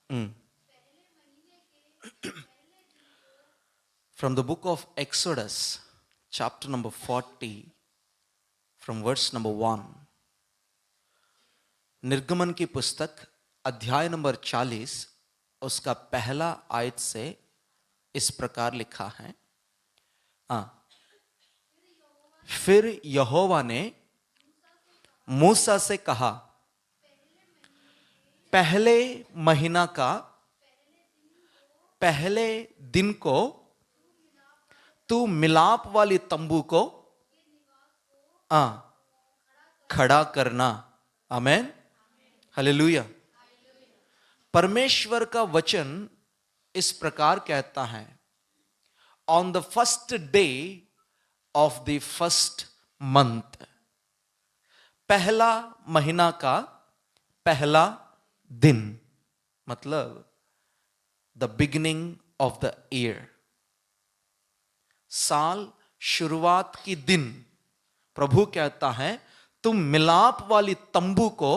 Mm. From the book of Exodus, chapter number 40, from verse number 1. निर्गमन की पुस्तक अध्याय नंबर 40 उसका पहला आयत से इस प्रकार लिखा है। फिर यहोवा ने मूसा से कहा, पहले महीना का पहले दिन को तू मिलाप वाली तंबू को खड़ा करना। आमेन, हालेलुया। परमेश्वर का वचन इस प्रकार कहता है, on the first day of the first month, पहला महीना का पहला दिन, मतलब the beginning of the year, साल शुरुआत की दिन। प्रभु कहता है तुम मिलाप वाली तंबू को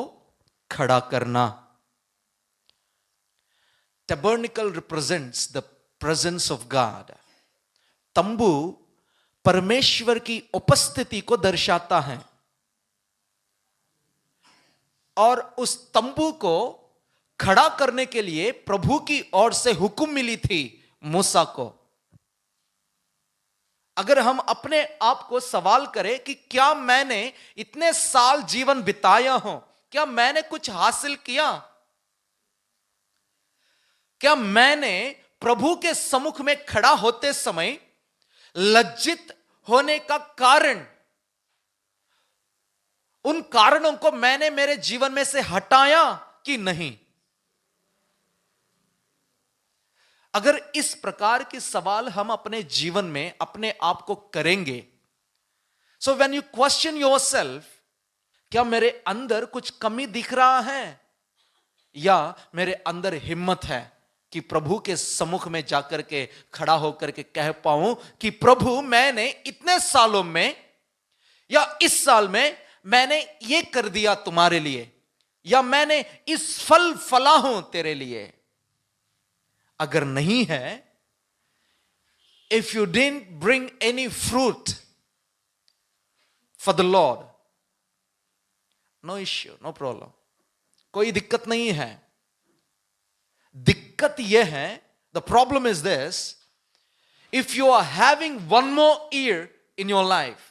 खड़ा करना। Tabernacle represents the presence of God. तंबू परमेश्वर की उपस्थिति को दर्शाता है, और उस तंबू को खड़ा करने के लिए प्रभु की ओर से हुक्म मिली थी मूसा को। अगर हम अपने आप को सवाल करें कि क्या मैंने इतने साल जीवन बिताया हूं, क्या मैंने कुछ हासिल किया, क्या मैंने प्रभु के सम्मुख में खड़ा होते समय लज्जित होने का कारण, उन कारणों को मैंने मेरे जीवन में से हटाया कि नहीं? अगर इस प्रकार के सवाल हम अपने जीवन में अपने आप को करेंगे, so when you question yourself, क्या मेरे अंदर कुछ कमी दिख रहा है, या मेरे अंदर हिम्मत है कि प्रभु के सम्मुख में जाकर के खड़ा होकर के कह पाऊं कि प्रभु मैंने इतने सालों में या इस साल में मैंने ये कर दिया तुम्हारे लिए, या मैंने इस फल फला हूं तेरे लिए। अगर नहीं है, if you didn't bring any fruit for the lord, no issue, no problem, कोई दिक्कत नहीं है। दिक्कत यह है, the problem is this, if you are having one more year in your life,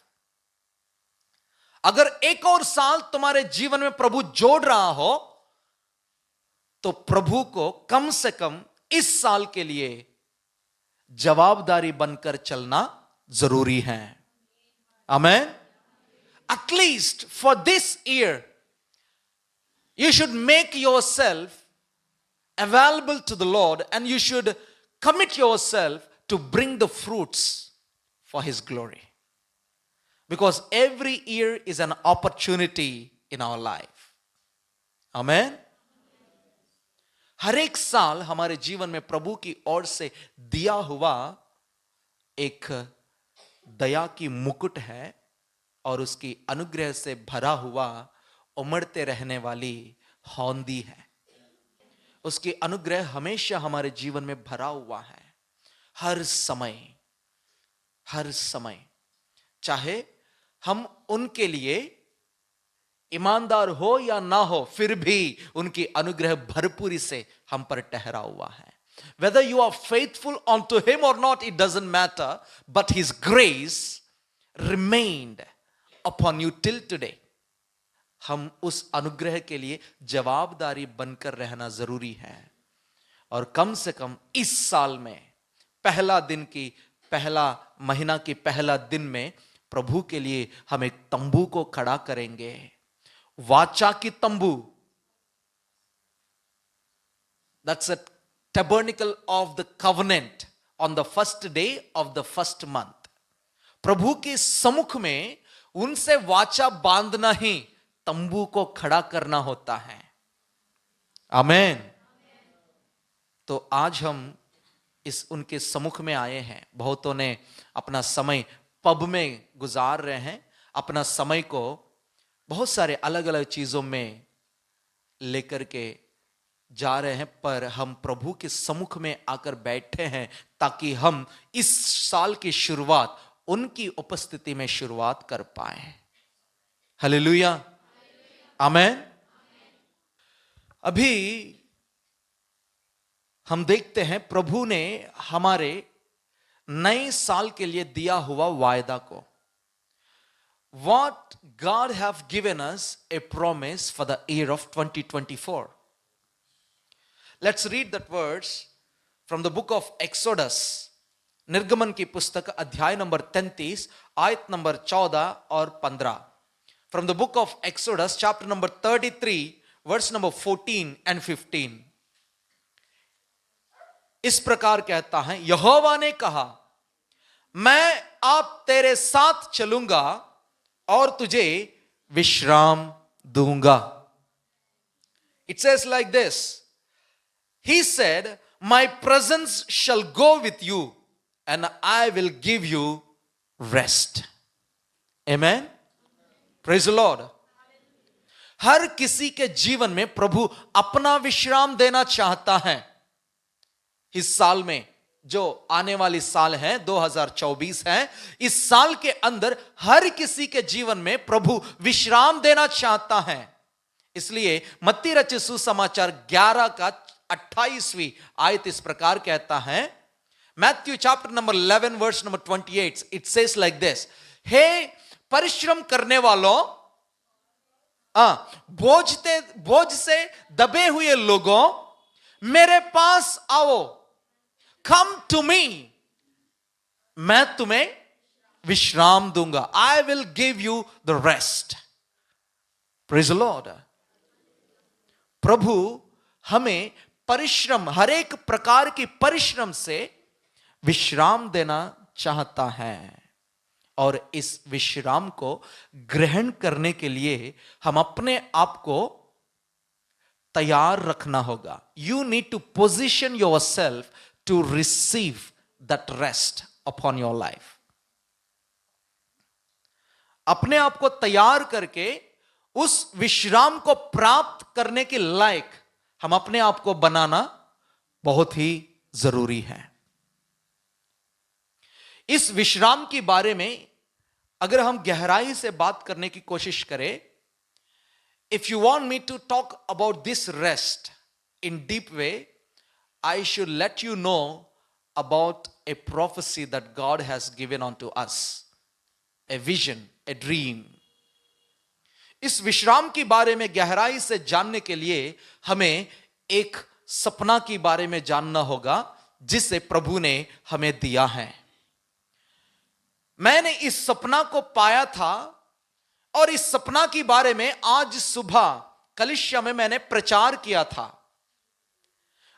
अगर एक और साल तुम्हारे जीवन में प्रभु जोड़ रहा हो, तो प्रभु को कम से कम इस साल के लिए जवाबदारी बनकर चलना जरूरी है। आमेन। At least for this year you should make yourself available to the Lord, and you should commit yourself to bring the fruits for His glory. Because every year is an opportunity in our life. Amen. हर एक साल हमारे जीवन में प्रभु की ओर से दिया हुआ एक दया की मुकुट है, और उसकी अनुग्रह से भरा हुआ उमड़ते रहने वाली हौंदी है। उसकी अनुग्रह हमेशा हमारे जीवन में भरा हुआ है, हर समय, हर समय, चाहे हम उनके लिए ईमानदार हो या ना हो, फिर भी उनकी अनुग्रह भरपूरी से हम पर ठहरा हुआ है। Whether you are faithful unto Him or not, it doesn't matter, but His grace remained upon you till today. हम उस अनुग्रह के लिए जवाबदारी बनकर रहना जरूरी है, और कम से कम इस साल में पहला दिन की, पहला महीना की पहला दिन में प्रभु के लिए हम एक तंबू को खड़ा करेंगे, वाचा की तंबू। That's a tabernacle of the covenant on the first day of the first month. प्रभु के सम्मुख में उनसे वाचा बांधना ही तंबू को खड़ा करना होता है। आमेन। तो आज हम इस उनके सम्मुख में आए हैं। बहुतों ने अपना समय पब में गुजार रहे हैं, अपना समय को बहुत सारे अलग अलग चीजों में लेकर के जा रहे हैं, पर हम प्रभु के सम्मुख में आकर बैठे हैं ताकि हम इस साल की शुरुआत उनकी उपस्थिति में शुरुआत कर पाए। हालेलुया, आमेन। अभी हम देखते हैं प्रभु ने हमारे नए साल के लिए दिया हुआ वायदा को। What God have given us a promise for the year of 2024. Let's read that verse from the book of Exodus. निर्गमन की पुस्तक अध्याय नंबर 33 आयत नंबर 14 और 15. From the book of Exodus chapter number 33 verse number 14 and 15. इस प्रकार कहता है, यहोवा ने कहा, मैं आप तेरे साथ चलूंगा और तुझे विश्राम दूंगा. It says like this. He said, my presence shall go with you and I will give you rest. Amen. Praise the Lord. हर किसी के जीवन में प्रभु अपना विश्राम देना चाहता है. इस साल में जो आने वाली साल है 2024 है, इस साल के अंदर हर किसी के जीवन में प्रभु विश्राम देना चाहता है. इसलिए मत्ती रचित सुसमाचार 11 का 28वीं आयत इस प्रकार कहता है, Matthew chapter number 11 verse number 28, it says like this. हे परिश्रम करने वालों, बोझ से दबे हुए लोगों, मेरे पास आओ. कम टू मी, मैं तुम्हें विश्राम दूंगा. I will give you the rest. Praise the Lord. प्रभु हमें परिश्रम, हर एक प्रकार की परिश्रम से विश्राम देना चाहता है. और इस विश्राम को ग्रहण करने के लिए हम अपने आप को तैयार रखना होगा. You need to position yourself to receive that rest upon your life. अपने आप को तैयार करके उस विश्राम को प्राप्त करने के लायक हम अपने आप को बनाना बहुत ही जरूरी है. इस विश्राम के बारे में अगर हम गहराई से बात करने की कोशिश करें, if you want me to talk about this rest in deep way, I should let you know about a prophecy that God has given unto us. A vision, a dream. इस विश्राम के बारे में गहराई से जानने के लिए हमें एक सपना के बारे में जानना होगा जिसे प्रभु ने हमें दिया है. मैंने इस सपना को पाया था और इस सपना के बारे में आज सुबह कलीसिया में मैंने प्रचार किया था.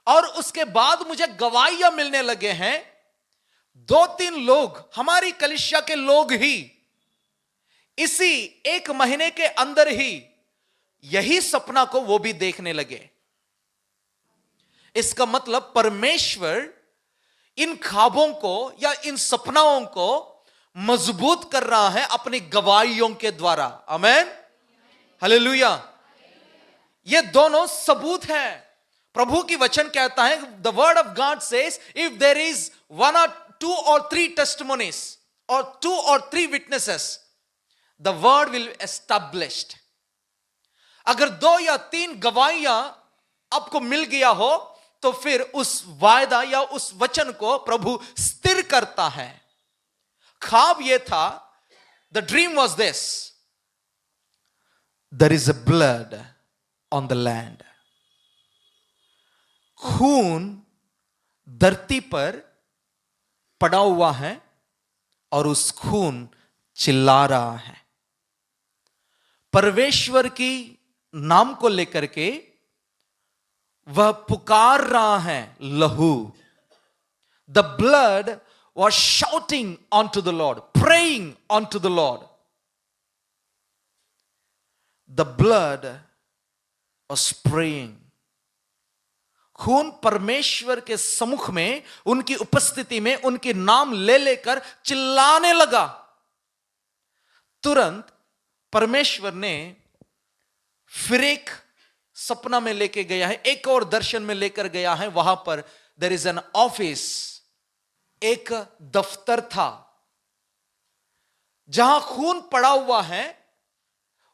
और उसके बाद मुझे गवाहियां मिलने लगे हैं. 2-3 लोग, हमारी कलीसिया के लोग ही इसी 1 महीने के अंदर ही यही सपना को वो भी देखने लगे. इसका मतलब परमेश्वर इन ख्वाबों को या इन सपनाओं को मजबूत कर रहा है अपनी गवाहियों के द्वारा. Amen, hallelujah. ये दोनों सबूत हैं. प्रभु की वचन कहता है, the word of God says, if there is 1 or 2 or 3 testimonies or 2 or 3 witnesses, the word will established. अगर 2 या 3 गवाहियां आपको मिल गया हो तो फिर उस वायदा या उस वचन को प्रभु स्थिर करता है. ख्वाब यह था, the dream was this, there is a blood on the land. खून धरती पर पड़ा हुआ है और उस खून चिल्ला रहा है. परमेश्वर की नाम को लेकर के वह पुकार रहा है, लहू. The blood was shouting on to the lord, praying on to the lord. The blood was praying. खून परमेश्वर के सम्मुख में, उनकी उपस्थिति में उनके नाम ले लेकर चिल्लाने लगा. तुरंत परमेश्वर ने फिर एक सपना में लेके गया है, एक और दर्शन में लेकर गया है। वहां पर देयर इज एन ऑफिस, एक दफ्तर था जहां खून पड़ा हुआ है।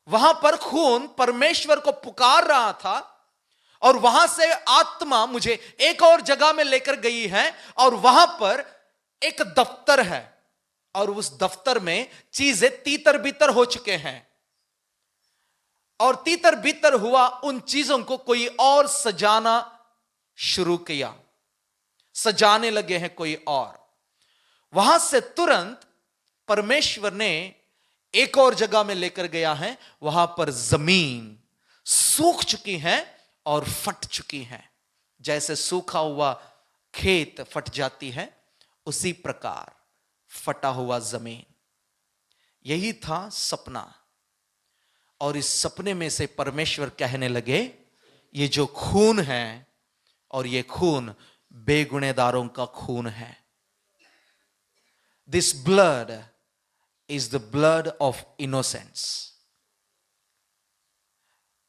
वहां पर खून परमेश्वर को पुकार रहा था और वहां से आत्मा मुझे एक और जगह में लेकर गई है और वहां पर एक दफ्तर है और उस दफ्तर में चीजें तीतर बीतर हो चुके हैं और तीतर बीतर हुआ उन चीजों को कोई और सजाना शुरू किया, सजाने लगे हैं कोई और। वहां से तुरंत परमेश्वर ने एक और जगह में लेकर गया है। वहां पर जमीन सूख चुकी है और फट चुकी है। जैसे सूखा हुआ खेत फट जाती है, उसी प्रकार फटा हुआ जमीन। यही था सपना। और इस सपने में से परमेश्वर कहने लगे, ये जो खून है और ये खून बेगुनेदारों का खून है। This blood is the blood of innocence,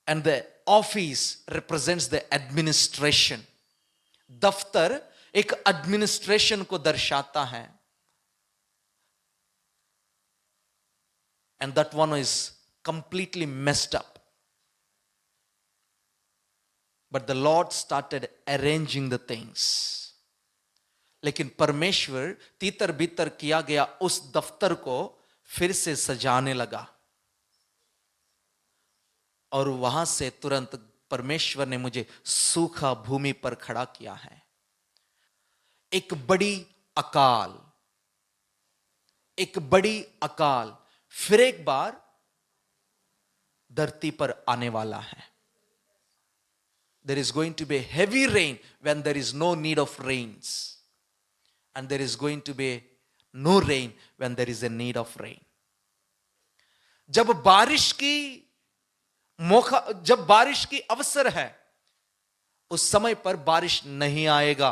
and the office represents the administration. दफ्तर एक एडमिनिस्ट्रेशन को दर्शाता है, and that one is completely messed up, but the Lord started arranging the things. लेकिन परमेश्वर तीतर बीतर किया गया उस दफ्तर को फिर से सजाने लगा और वहां से तुरंत परमेश्वर ने मुझे सूखा भूमि पर खड़ा किया है। एक बड़ी अकाल फिर एक बार धरती पर आने वाला है। There is going to be heavy rain when there is no need of rains, and there is going to be no rain when there is a need of rain. जब बारिश की अवसर है, उस समय पर बारिश नहीं आएगा।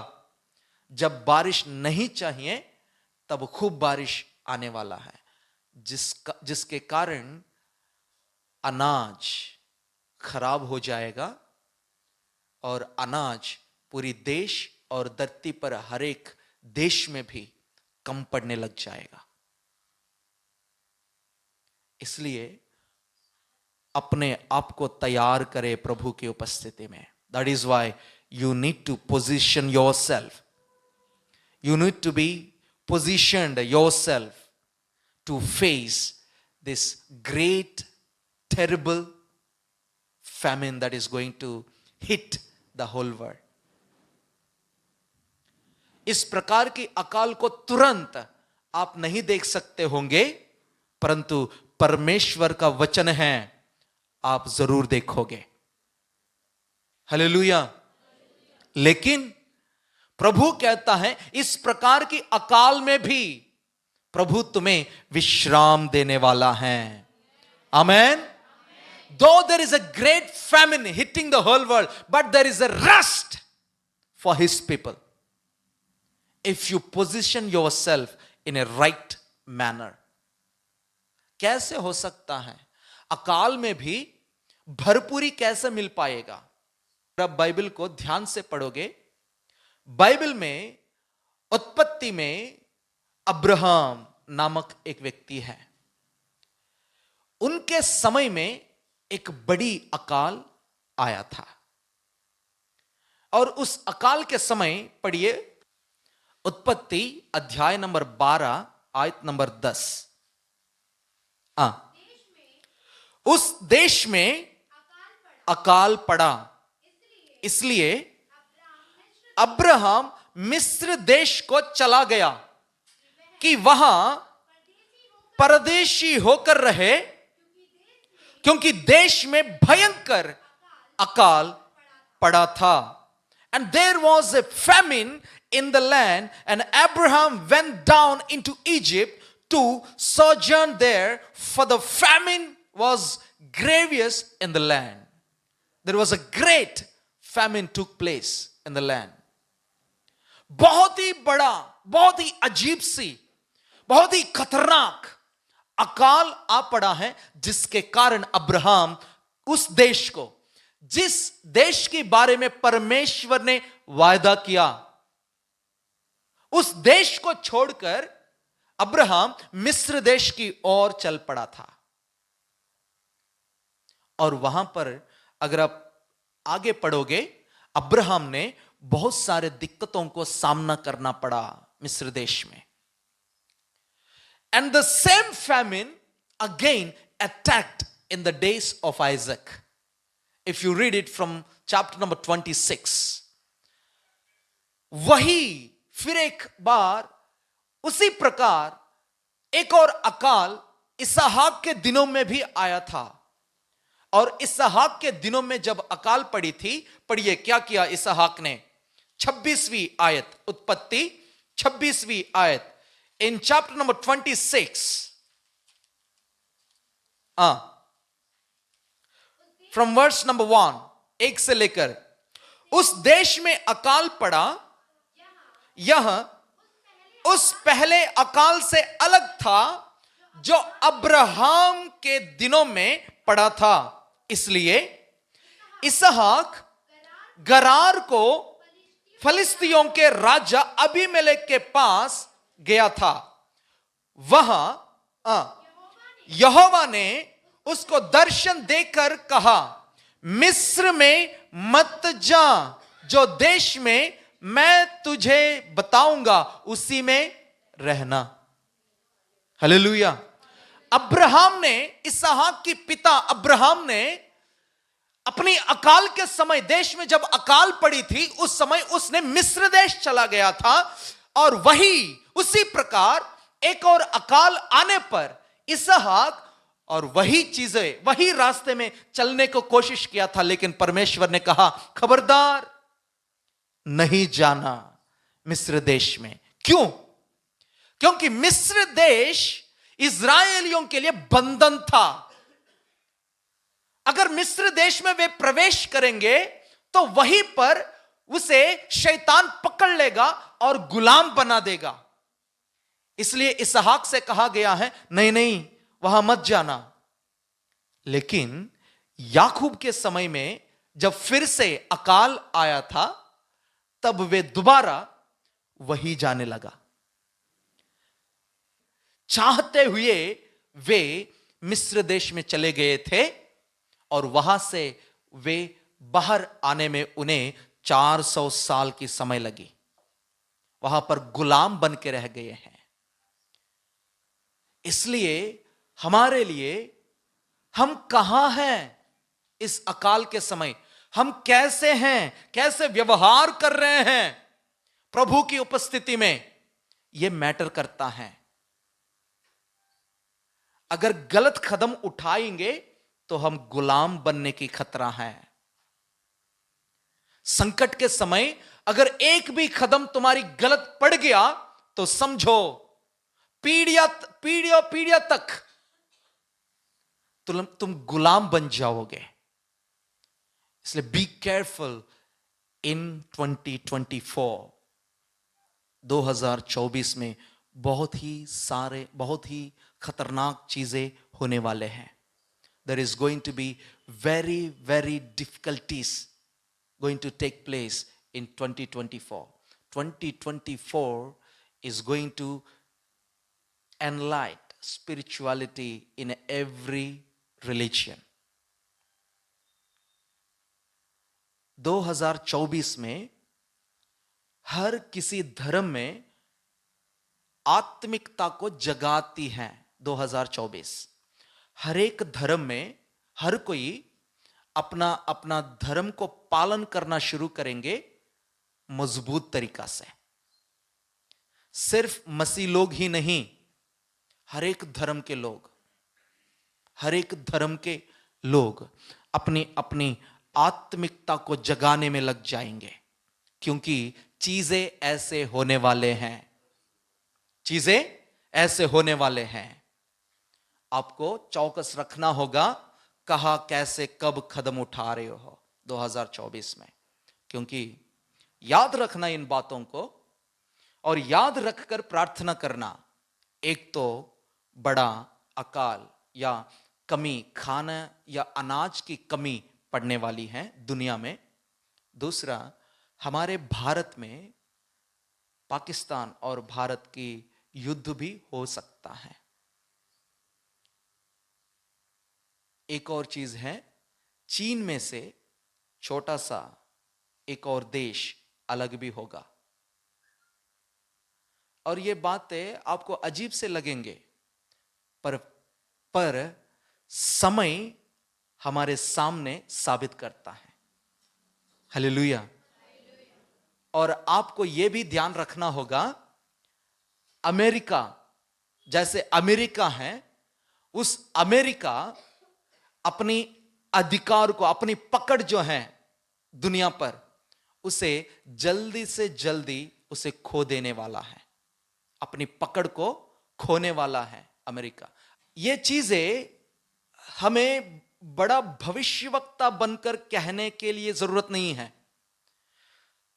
जब बारिश नहीं चाहिए, तब खूब बारिश आने वाला है, जिसके कारण अनाज खराब हो जाएगा और अनाज पूरी देश और धरती पर हर एक देश में भी कम पड़ने लग जाएगा। इसलिए अपने आप को तैयार करे प्रभु की उपस्थिति में। That is why you need to position yourself, you need to be positioned yourself to face this great terrible famine that is going to hit the whole world. इस प्रकार की अकाल को तुरंत आप नहीं देख सकते होंगे, परंतु परमेश्वर का वचन है, आप जरूर देखोगे। हालेलुया। लेकिन प्रभु कहता है, इस प्रकार की अकाल में भी प्रभु तुम्हें विश्राम देने वाला है। आमेन। Though there is a great famine hitting the whole world, but there is a rest for his people, if you position yourself in a right manner. कैसे हो सकता है? अकाल में भी भरपूरी कैसे मिल पाएगा? अब बाइबल को ध्यान से पढ़ोगे, बाइबल में उत्पत्ति में अब्राहम नामक एक व्यक्ति है। उनके समय में एक बड़ी अकाल आया था और उस अकाल के समय पढ़िए उत्पत्ति अध्याय नंबर 12 आयत नंबर 10। उस देश में अकाल पड़ा, इसलिए अब्राहम मिस्र देश को चला गया कि वहां परदेशी होकर रहे, क्योंकि देश में भयंकर अकाल पड़ा था। And there was a famine in the land, and Abraham went down into Egypt to sojourn there, for the famine was grievous in the land. There was a great famine took place in the land. बहुत ही बड़ा, बहुत ही अजीब सी, बहुत ही खतरनाक अकाल आ पड़ा है, जिसके कारण अब्राहम उस देश को, जिस देश के बारे में परमेश्वर ने वायदा किया, उस देश को छोड़कर अब्राहम मिस्र देश की ओर चल पड़ा था। और वहां पर अगर आप आगे पढ़ोगे, अब्राहम ने बहुत सारे दिक्कतों को सामना करना पड़ा मिस्र देश में। And the same famine again attacked in the days of Isaac. If you read it from chapter number 26, वही फिर एक बार उसी प्रकार एक और अकाल इसहाक के दिनों में भी आया था। और इसहाक के दिनों में जब अकाल पड़ी थी, पढ़िए क्या किया इसहाक ने। 26वीं आयत, उत्पत्ति 26वीं आयत, in chapter number 26, from verse number 1, 1 से लेकर, उस देश में अकाल पड़ा, यह उस पहले अकाल से अलग था जो अब्राहम के दिनों में पड़ा था। इसलिए इसहाक गरार को फलिस्तियों के राजा अबीमेलेक के पास गया था। वहां यहोवा ने उसको दर्शन देकर कहा, मिस्र में मत जा, जो देश में मैं तुझे बताऊंगा उसी में रहना। हालेलुया। अब्राहम ने, इसहाक की पिता अब्राहम ने अपनी अकाल के समय, देश में जब अकाल पड़ी थी उस समय उसने मिस्र देश चला गया था। और वही उसी प्रकार एक और अकाल आने पर इसहाक और वही चीजें, वही रास्ते में चलने को कोशिश किया था, लेकिन परमेश्वर ने कहा खबरदार नहीं जाना मिस्र देश में। क्यों? क्योंकि मिस्र देश इस्राएलियों के लिए बंधन था। अगर मिस्र देश में वे प्रवेश करेंगे तो वहीं पर उसे शैतान पकड़ लेगा और गुलाम बना देगा। इसलिए इसहाक से कहा गया है नहीं नहीं वहां मत जाना। लेकिन याकूब के समय में जब फिर से अकाल आया था, तब वे दोबारा वही जाने लगा। चाहते हुए वे मिस्र देश में चले गए थे और वहां से वे बाहर आने में उन्हें 400 साल की समय लगी। वहां पर गुलाम बन के रह गए हैं। इसलिए हमारे लिए हम कहां हैं इस अकाल के समय, हम कैसे हैं, कैसे व्यवहार कर रहे हैं प्रभु की उपस्थिति में, यह मैटर करता है। अगर गलत कदम उठाएंगे तो हम गुलाम बनने की खतरा है। संकट के समय अगर एक भी कदम तुम्हारी गलत पड़ गया तो समझो पीढ़ियों तक तुम गुलाम बन जाओगे। इसलिए बी केयरफुल इन 2024 में बहुत ही खतरनाक चीजें होने वाले हैं। There is going to be very difficulties going to take place in 2024. 2024 is going to enlighten spirituality in every religion. 2024 में हर किसी धर्म में आत्मिकता को जगाती है। 2024 हर एक धर्म में हर कोई अपना अपना धर्म को पालन करना शुरू करेंगे मजबूत तरीका से। सिर्फ मसीह लोग ही नहीं, हर एक धर्म के लोग अपनी अपनी आत्मिकता को जगाने में लग जाएंगे, क्योंकि चीजें ऐसे होने वाले हैं। आपको चौकस रखना होगा, कहां कैसे कब कदम उठा रहे हो 2024 में, क्योंकि याद रखना इन बातों को और याद रखकर प्रार्थना करना। एक तो बड़ा अकाल या कमी, खाना या अनाज की कमी पड़ने वाली हैं दुनिया में। दूसरा, हमारे भारत में पाकिस्तान और भारत की युद्ध भी हो सकता है। एक और चीज है, चीन में से छोटा सा एक और देश अलग भी होगा। और ये बातें आपको अजीब से लगेंगे, पर समय हमारे सामने साबित करता है। हालेलुया। और आपको यह भी ध्यान रखना होगा, अमेरिका जैसे अमेरिका है, उस अमेरिका अपनी अधिकार को, अपनी पकड़ जो है दुनिया पर, उसे जल्दी से जल्दी उसे खो देने वाला है। अपनी पकड़ को खोने वाला है अमेरिका। ये चीजें हमें बड़ा भविष्यवक्ता बनकर कहने के लिए जरूरत नहीं है।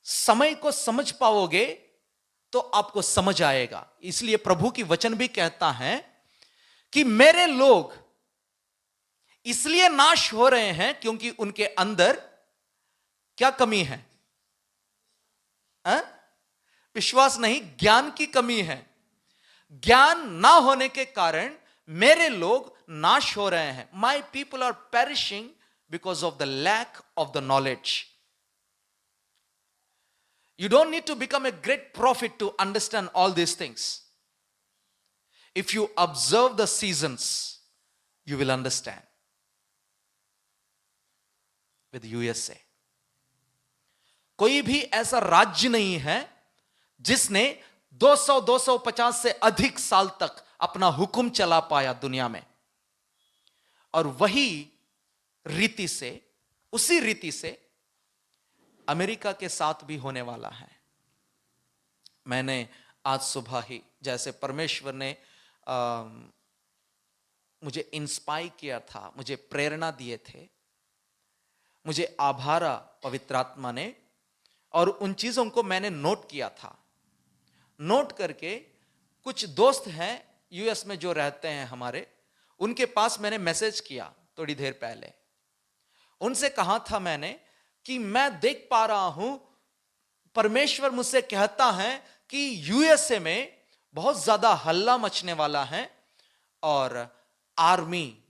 समय को समझ पाओगे तो आपको समझ आएगा। इसलिए प्रभु की वचन भी कहता है कि मेरे लोग इसलिए नाश हो रहे हैं क्योंकि उनके अंदर क्या कमी है? विश्वास नहीं, ज्ञान की कमी है। ज्ञान ना होने के कारण मेरे लोग नाश हो रहे हैं। My people are perishing because of the lack of the knowledge. You don't need to become a great prophet to understand all these things. If you observe the seasons, you will understand. With USA, कोई भी ऐसा राज्य नहीं है जिसने 200-250 से अधिक साल तक अपना हुक्म चला पाया दुनिया में। और वही रीति से, उसी रीति से अमेरिका के साथ भी होने वाला है। मैंने आज सुबह ही, जैसे परमेश्वर ने मुझे इंस्पायर किया था, मुझे प्रेरणा दिए थे, मुझे आभारा पवित्र आत्मा ने, और उन चीजों को मैंने नोट किया था। नोट करके कुछ दोस्त हैं यूएस में जो रहते हैं हमारे, उनके पास मैंने मैसेज किया थोड़ी देर पहले। उनसे कहा था मैंने कि मैं देख पा रहा हूं, परमेश्वर मुझसे कहता है कि यूएसए में बहुत ज्यादा हल्ला मचने वाला है और आर्मी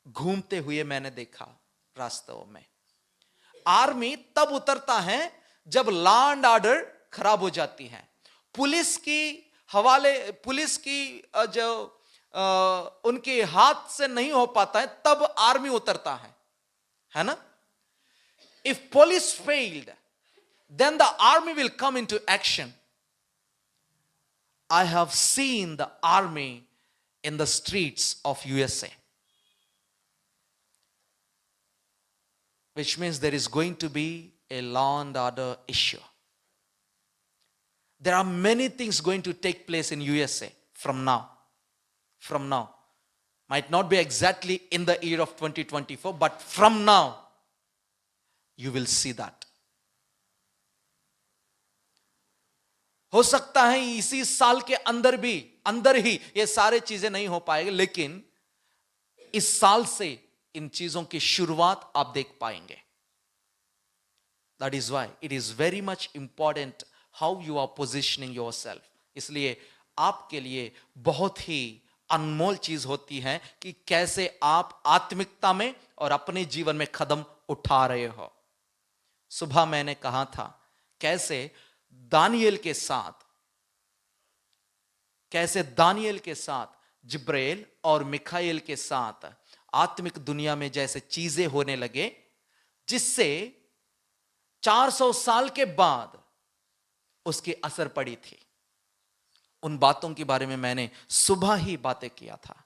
घूमते हुए मैंने देखा रास्तों में। आर्मी तब उतरता है जब लॉ एंड ऑर्डर खराब हो जाती है। पुलिस की जो उनके हाथ से नहीं हो पाता है, तब आर्मी उतरता है ना? If police failed, then the army will come into action. I have seen the army in the streets of USA, which means there is going to be a law and order issue. There are many things going to take place in USA from now. Might not be exactly in the year of 2024, but from now you will see that. हो सकता है इसी साल के अंदर ही ये सारे चीजें नहीं हो पाएंगे, लेकिन इस साल से इन चीजों की शुरुआत आप देख पाएंगे। That is why it is very much important how you are positioning yourself. इसलिए आपके लिए बहुत ही अनमोल चीज होती है कि कैसे आप आत्मिकता में और अपने जीवन में कदम उठा रहे हो। सुबह मैंने कहा था कैसे दानियेल के साथ जिब्राइल और मिखाएल के साथ आत्मिक दुनिया में जैसे चीजें होने लगे, जिससे 400 साल के बाद उसकी असर पड़ी थी। उन बातों के बारे में मैंने सुबह ही बातें किया था।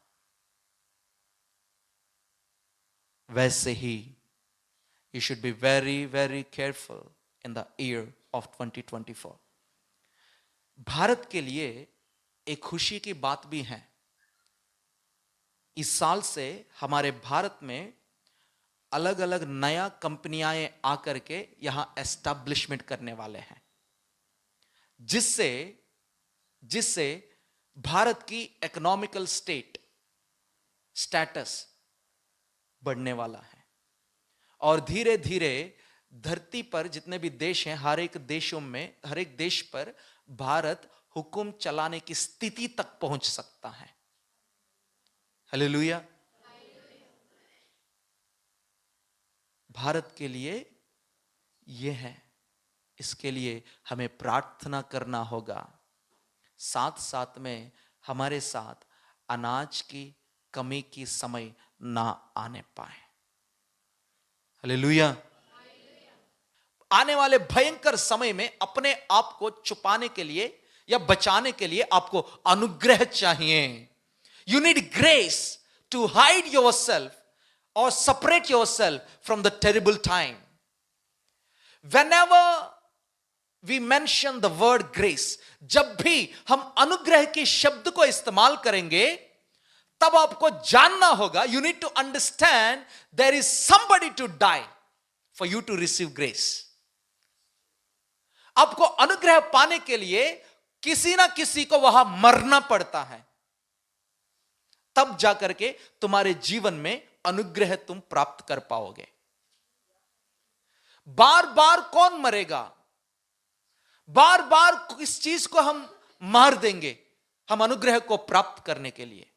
वैसे ही you should be very, very careful in the year of 2024. Bharat के लिए एक खुशी की बात भी है। इस साल से हमारे भारत में अलग अलग नया कंपनियां आकर के यहां एस्टैब्लिशमेंट करने वाले हैं, जिससे भारत की इकोनॉमिकल स्टेटस बढ़ने वाला है। और धीरे धीरे धरती पर जितने भी देश हैं, हर एक देश पर भारत हुक्म चलाने की स्थिति तक पहुंच सकता है। हालेलुया। भारत के लिए यह है, इसके लिए हमें प्रार्थना करना होगा। साथ साथ में हमारे साथ अनाज की कमी की समय ना आने पाए। हालेलुया। आने वाले भयंकर समय में अपने आप को छुपाने के लिए या बचाने के लिए आपको अनुग्रह चाहिए। You need grace to hide yourself और separate yourself from the terrible time. Whenever we mention the word grace, जब भी हम अनुग्रह के शब्द को इस्तेमाल करेंगे, तब आपको जानना होगा, you need to understand there is somebody to die for you to receive grace. आपको अनुग्रह पाने के लिए किसी ना किसी को वहां मरना पड़ता है, तब जाकर के तुम्हारे जीवन में अनुग्रह तुम प्राप्त कर पाओगे। बार बार कौन मरेगा? बार बार इस चीज को हम मार देंगे हम अनुग्रह को प्राप्त करने के लिए।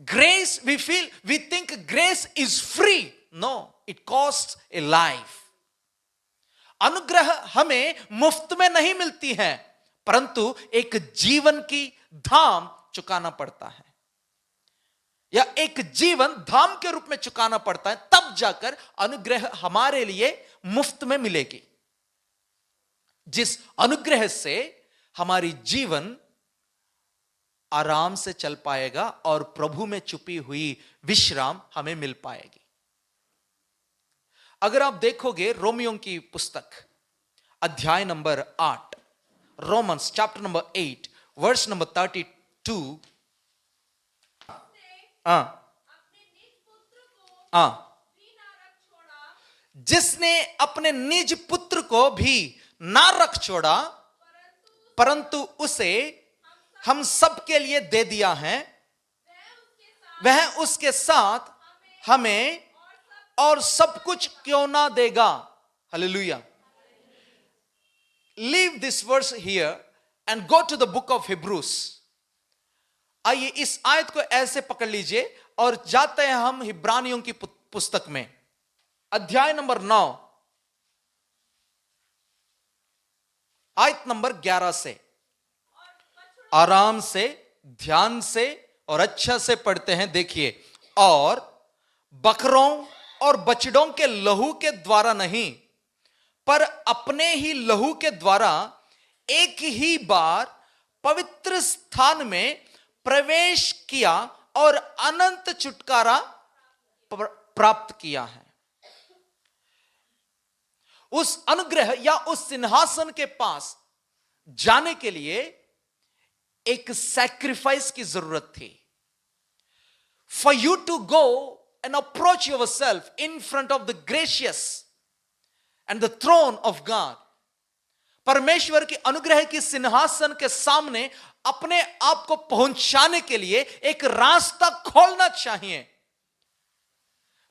Grace, we think grace is free. No, it cost a life. अनुग्रह हमें मुफ्त में नहीं मिलती है, परंतु एक जीवन की धाम चुकाना पड़ता है, या एक जीवन धाम के रूप में चुकाना पड़ता है, तब जाकर अनुग्रह हमारे लिए मुफ्त में मिलेगी। जिस अनुग्रह से हमारी जीवन आराम से चल पाएगा और प्रभु में छुपी हुई विश्राम हमें मिल पाएगी। अगर आप देखोगे रोमियों की पुस्तक अध्याय number 8, Romans chapter number 8 verse number 32। जिसने अपने निज पुत्र को भी ना रख छोड़ा, परंतु उसे हम सब के लिए दे दिया है, वह उसके साथ हमें और सब कुछ क्यों ना देगा। हालेलुया। Leave this verse here and go to the book of Hebrews. आइए इस आयत को ऐसे पकड़ लीजिए और जाते हैं हम हिब्रानियों की पुस्तक में, अध्याय नंबर 9 आयत नंबर 11 से। आराम से, ध्यान से और अच्छा से पढ़ते हैं। देखिए, और बकरों और बछड़ों के लहू के द्वारा नहीं, पर अपने ही लहू के द्वारा एक ही बार पवित्र स्थान में प्रवेश किया और अनंत छुटकारा प्राप्त किया है। उस अनुग्रह या उस सिंहासन के पास जाने के लिए एक सैक्रिफाइस की जरूरत थी। For you to go and approach yourself in front of the gracious and the throne of God, परमेश्वर के अनुग्रह की सिंहासन के सामने अपने आप को पहुंचाने के लिए एक रास्ता खोलना चाहिए।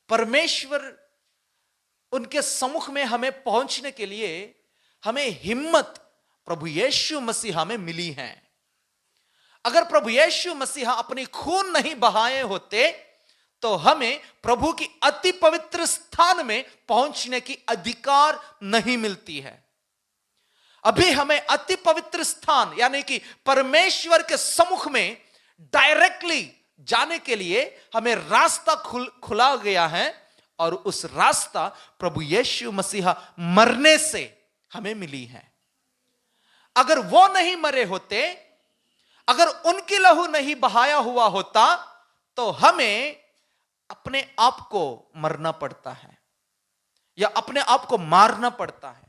परमेश्वर उनके सम्मुख में हमें पहुंचने के लिए हमें हिम्मत प्रभु यीशु मसीहा में मिली है। अगर प्रभु यीशु मसीहा अपनी खून नहीं बहाए होते तो हमें प्रभु की अति पवित्र स्थान में पहुंचने की अधिकार नहीं मिलती है। अभी हमें अति पवित्र स्थान यानी कि परमेश्वर के सम्मुख में डायरेक्टली जाने के लिए हमें रास्ता खुला गया है, और उस रास्ता प्रभु यीशु मसीहा मरने से हमें मिली है। अगर वो नहीं मरे होते, अगर उनकी लहू नहीं बहाया हुआ होता, तो हमें अपने आप को मरना पड़ता है या अपने आप को मारना पड़ता है।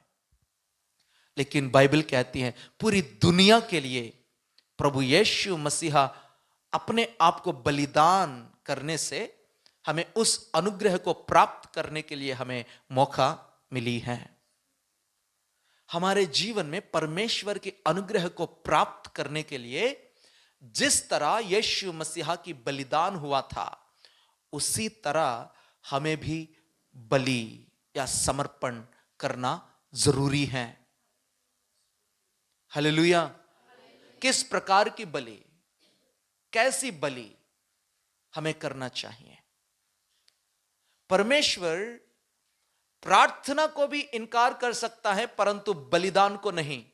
लेकिन बाइबल कहती है पूरी दुनिया के लिए प्रभु यीशु मसीहा अपने आप को बलिदान करने से हमें उस अनुग्रह को प्राप्त करने के लिए हमें मौका मिली है। हमारे जीवन में परमेश्वर के अनुग्रह को प्राप्त करने के लिए जिस तरह यीशु मसीहा की बलिदान हुआ था, उसी तरह हमें भी बलि या समर्पण करना जरूरी है। हालेलुया। किस प्रकार की बलि, कैसी बलि हमें करना चाहिए? परमेश्वर प्रार्थना को भी इनकार कर सकता है, परंतु बलिदान को नहीं।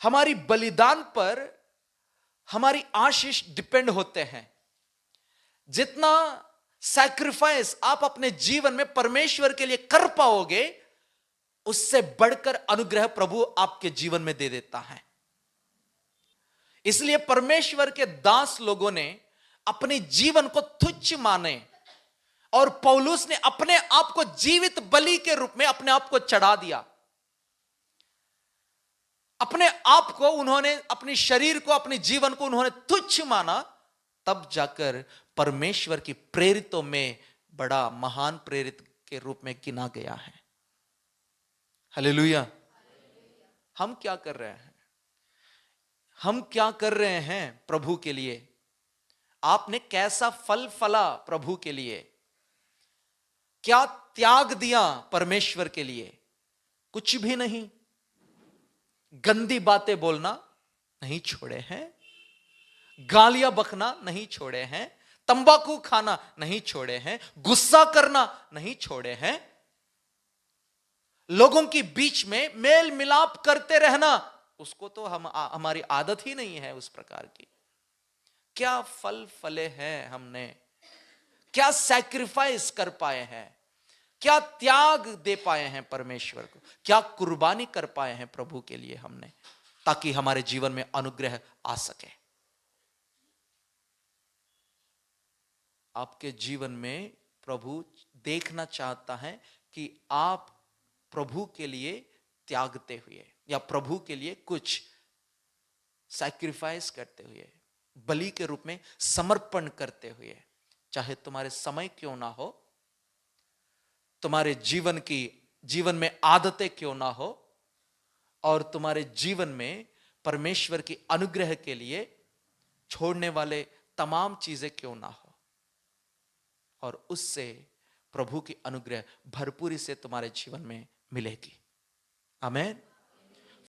हमारी बलिदान पर हमारी आशीष डिपेंड होते हैं। जितना सैक्रिफाइस आप अपने जीवन में परमेश्वर के लिए कर पाओगे, उससे बढ़कर अनुग्रह प्रभु आपके जीवन में दे देता है। इसलिए परमेश्वर के दास लोगों ने अपने जीवन को तुच्छ माने, और पौलुस ने अपने आप को जीवित बलि के रूप में अपने आप को चढ़ा दिया। अपने आप को उन्होंने, अपने शरीर को, अपने जीवन को उन्होंने तुच्छ माना, तब जाकर परमेश्वर की प्रेरितों में बड़ा महान प्रेरित के रूप में गिना गया है। हालेलुया। हम क्या कर रहे हैं? हम क्या कर रहे हैं प्रभु के लिए? आपने कैसा फल फला प्रभु के लिए? क्या त्याग दिया परमेश्वर के लिए? कुछ भी नहीं। गंदी बातें बोलना नहीं छोड़े हैं, गालियां बकना नहीं छोड़े हैं, तंबाकू खाना नहीं छोड़े हैं, गुस्सा करना नहीं छोड़े हैं, लोगों के बीच में मेल मिलाप करते रहना, उसको तो हमारी आदत ही नहीं है उस प्रकार की। क्या फल फले हैं हमने? क्या सैक्रिफाइस कर पाए हैं? क्या त्याग दे पाए हैं परमेश्वर को? क्या कुर्बानी कर पाए हैं प्रभु के लिए हमने, ताकि हमारे जीवन में अनुग्रह आ सके? आपके जीवन में प्रभु देखना चाहता है कि आप प्रभु के लिए त्यागते हुए या प्रभु के लिए कुछ सैक्रिफाइस करते हुए, बलि के रूप में समर्पण करते हुए, चाहे तुम्हारे समय क्यों ना हो, तुम्हारे जीवन में आदतें क्यों ना हो, और तुम्हारे जीवन में परमेश्वर की अनुग्रह के लिए छोड़ने वाले तमाम चीजें क्यों ना हो, और उससे प्रभु की अनुग्रह भरपूरी से तुम्हारे जीवन में मिलेगी। आमीन।